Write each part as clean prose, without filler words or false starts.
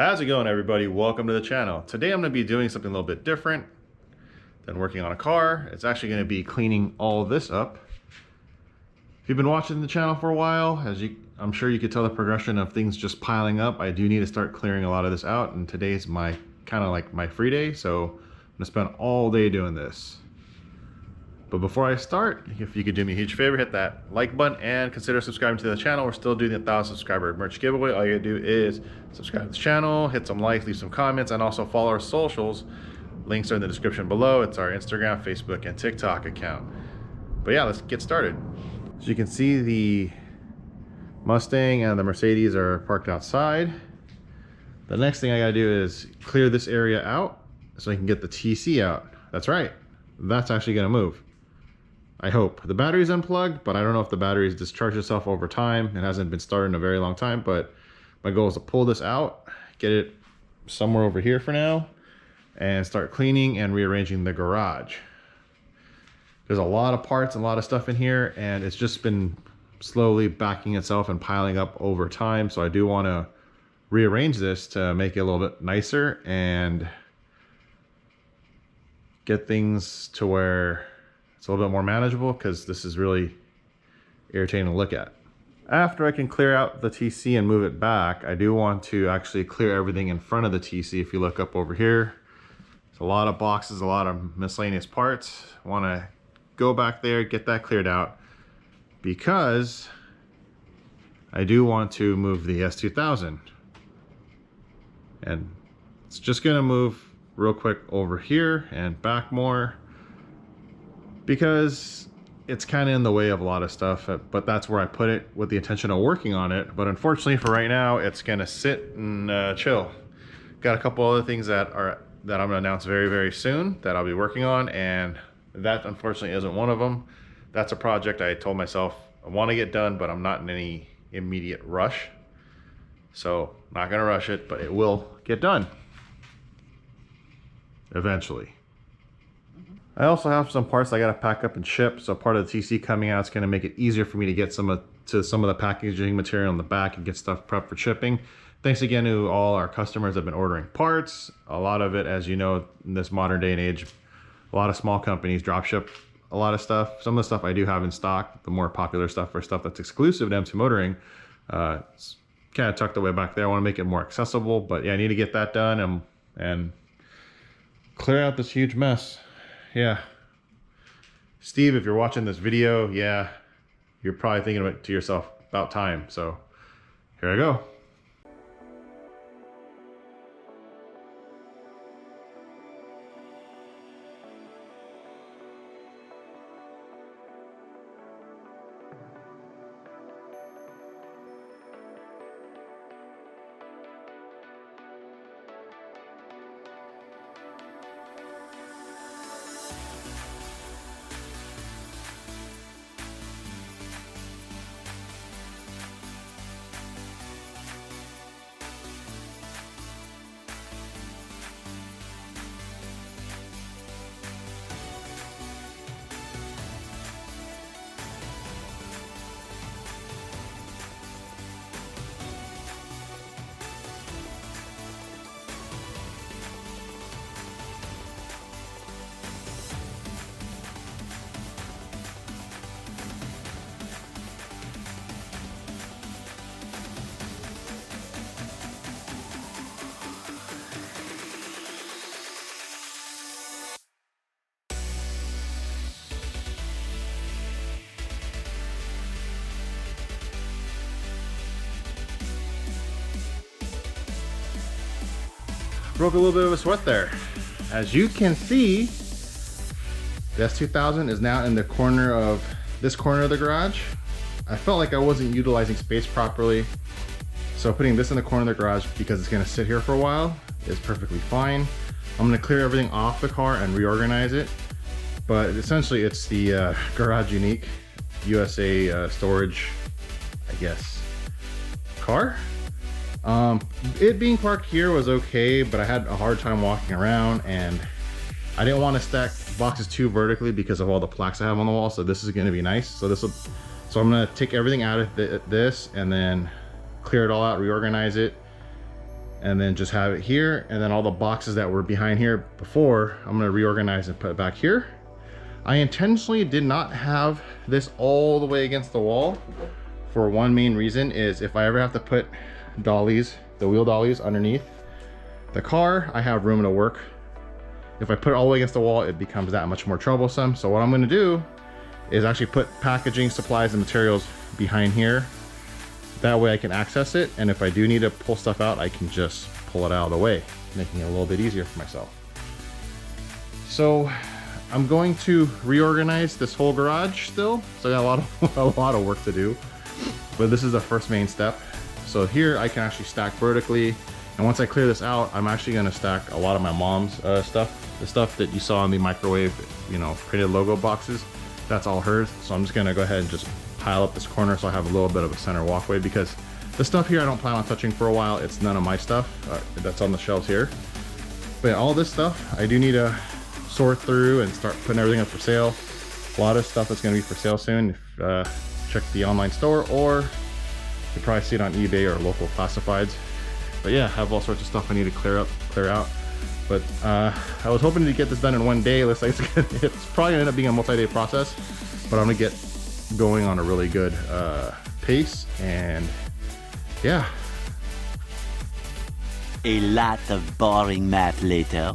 How's it going, everybody? Welcome to the channel. Today I'm going to be doing something a little bit different than working on a car. It's actually going to be cleaning all this up. If you've been watching the channel for a while, I'm sure you could tell the progression of things just piling up. I do need to start clearing a lot of this out, and today's my kind of like my free day, so I'm going to spend all day doing this. But before I start, if you could do me a huge favor, hit that like button and consider subscribing to the channel. We're still doing the 1,000 subscriber merch giveaway. All you gotta do is subscribe to the channel, hit some likes, leave some comments, and also follow our socials. Links are in the description below. It's our Instagram, Facebook, and TikTok account. But yeah, let's get started. So you can see the Mustang and the Mercedes are parked outside. The next thing I gotta do is clear this area out so I can get the TC out. That's right, that's actually gonna move. I hope. The battery's unplugged, but I don't know if the battery's discharged itself over time. It hasn't been started in a very long time, but my goal is to pull this out, get it somewhere over here for now, and start cleaning and rearranging the garage. There's a lot of parts, a lot of stuff in here, and it's just been slowly backing itself and piling up over time. So I do want to rearrange this to make it a little bit nicer and get things to where it's a little bit more manageable, because this is really irritating to look at. After I can clear out the TC and move it back, I do want to actually clear everything in front of the TC. If you look up over here, there's a lot of boxes, a lot of miscellaneous parts. I want to go back there, get that cleared out, because I do want to move the S2000. And it's just going to move real quick over here and back more, because it's kind of in the way of a lot of stuff, but that's where I put it with the intention of working on it. But unfortunately for right now, it's gonna sit and chill. Got a couple other things that I'm gonna announce very, very soon that I'll be working on, and that unfortunately isn't one of them. That's a project I told myself I want to get done, but I'm not in any immediate rush. So not gonna rush it, but it will get done eventually. I also have some parts I gotta pack up and ship, so part of the TC coming out is gonna make it easier for me to get some of the packaging material in the back and get stuff prepped for shipping. Thanks again to all our customers that have been ordering parts. A lot of it, as you know, in this modern day and age, a lot of small companies drop ship a lot of stuff. Some of the stuff I do have in stock, the more popular stuff or stuff that's exclusive to M2 Motoring, it's kind of tucked away back there. I wanna make it more accessible, but yeah, I need to get that done and clear out this huge mess. Yeah, Steve, if you're watching this video, yeah, you're probably thinking to yourself, about time. So here I go. Broke a little bit of a sweat there. As you can see, the S2000 is now in the corner of this corner of the garage. I felt like I wasn't utilizing space properly, so putting this in the corner of the garage, because it's gonna sit here for a while, is perfectly fine. I'm gonna clear everything off the car and reorganize it, but essentially it's the Garage Unique USA storage, I guess, car. It being parked here was okay, but I had a hard time walking around, and I didn't want to stack boxes too vertically because of all the plaques I have on the wall. So this is going to be nice. So so I'm going to take everything out of this and then clear it all out, reorganize it, and then just have it here. And then all the boxes that were behind here before, I'm gonna reorganize and put it back here. I intentionally did not have this all the way against the wall for one main reason, is if I ever have to put dollies, the wheel dollies underneath the car, I have room to work. If I put it all the way against the wall, it becomes that much more troublesome. So what I'm gonna do is actually put packaging, supplies, and materials behind here. That way I can access it, and if I do need to pull stuff out, I can just pull it out of the way, making it a little bit easier for myself. So I'm going to reorganize this whole garage still. So I got a lot of work to do, but this is the first main step. So here I can actually stack vertically. And once I clear this out, I'm actually gonna stack a lot of my mom's stuff. The stuff that you saw in the microwave, you know, printed logo boxes, that's all hers. So I'm just gonna go ahead and just pile up this corner so I have a little bit of a center walkway, because the stuff here I don't plan on touching for a while. It's none of my stuff that's on the shelves here. But all this stuff, I do need to sort through and start putting everything up for sale. A lot of stuff that's gonna be for sale soon. Check the online store, or you probably see it on eBay or local classifieds. But yeah, I have all sorts of stuff I need to clear out. But I was hoping to get this done in one day. Looks like it's probably gonna end up being a multi-day process, but I'm gonna get going on a really good pace. And yeah. A lot of boring math later.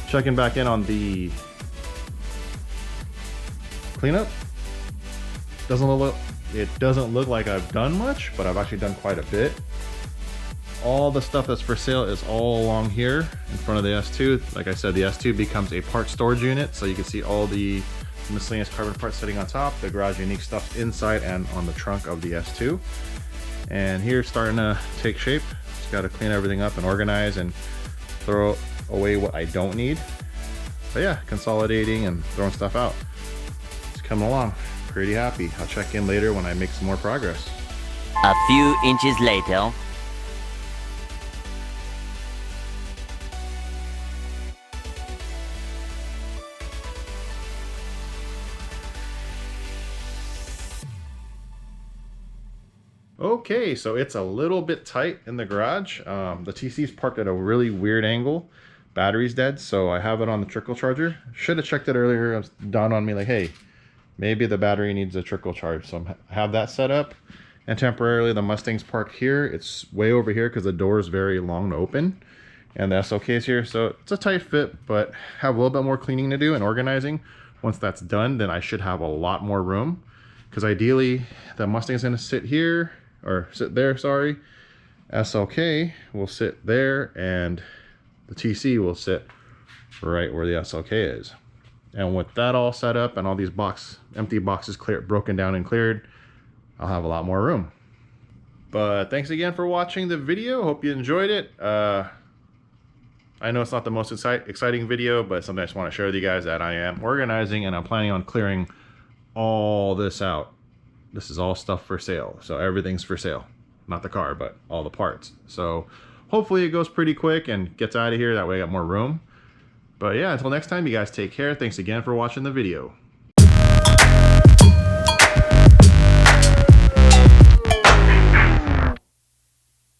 Checking back in on the cleanup. It doesn't look like I've done much, but I've actually done quite a bit. All the stuff that's for sale is all along here in front of the S2. Like I said, the S2 becomes a part storage unit, so you can see all the miscellaneous carbon parts sitting on top, the Garage Unique stuff inside and on the trunk of the S2. And here's starting to take shape. Just got to clean everything up and organize and throw away what I don't need. But yeah, consolidating and throwing stuff out. It's coming along. Pretty happy. I'll check in later when I make some more progress. A few inches later. Okay, so it's a little bit tight in the garage. The TC's parked at a really weird angle. Battery's dead, so I have it on the trickle charger. Should have checked it earlier. It dawned on me like, hey, maybe the battery needs a trickle charge. So I have that set up. And temporarily the Mustang's parked here. It's way over here because the door is very long to open. And the SLK is here, so it's a tight fit, but have a little bit more cleaning to do and organizing. Once that's done, then I should have a lot more room. Because ideally, the Mustang's gonna sit here, or sit there, sorry. SLK will sit there, and the TC will sit right where the SLK is. And with that all set up and all these empty boxes broken down and cleared, I'll have a lot more room. But thanks again for watching the video. Hope you enjoyed it. I know it's not the most exciting video, but something I just want to share with you guys that I am organizing, and I'm planning on clearing all this out. This is all stuff for sale. So everything's for sale. Not the car, but all the parts. So hopefully it goes pretty quick and gets out of here. That way I got more room. But yeah, until next time, you guys take care. Thanks again for watching the video.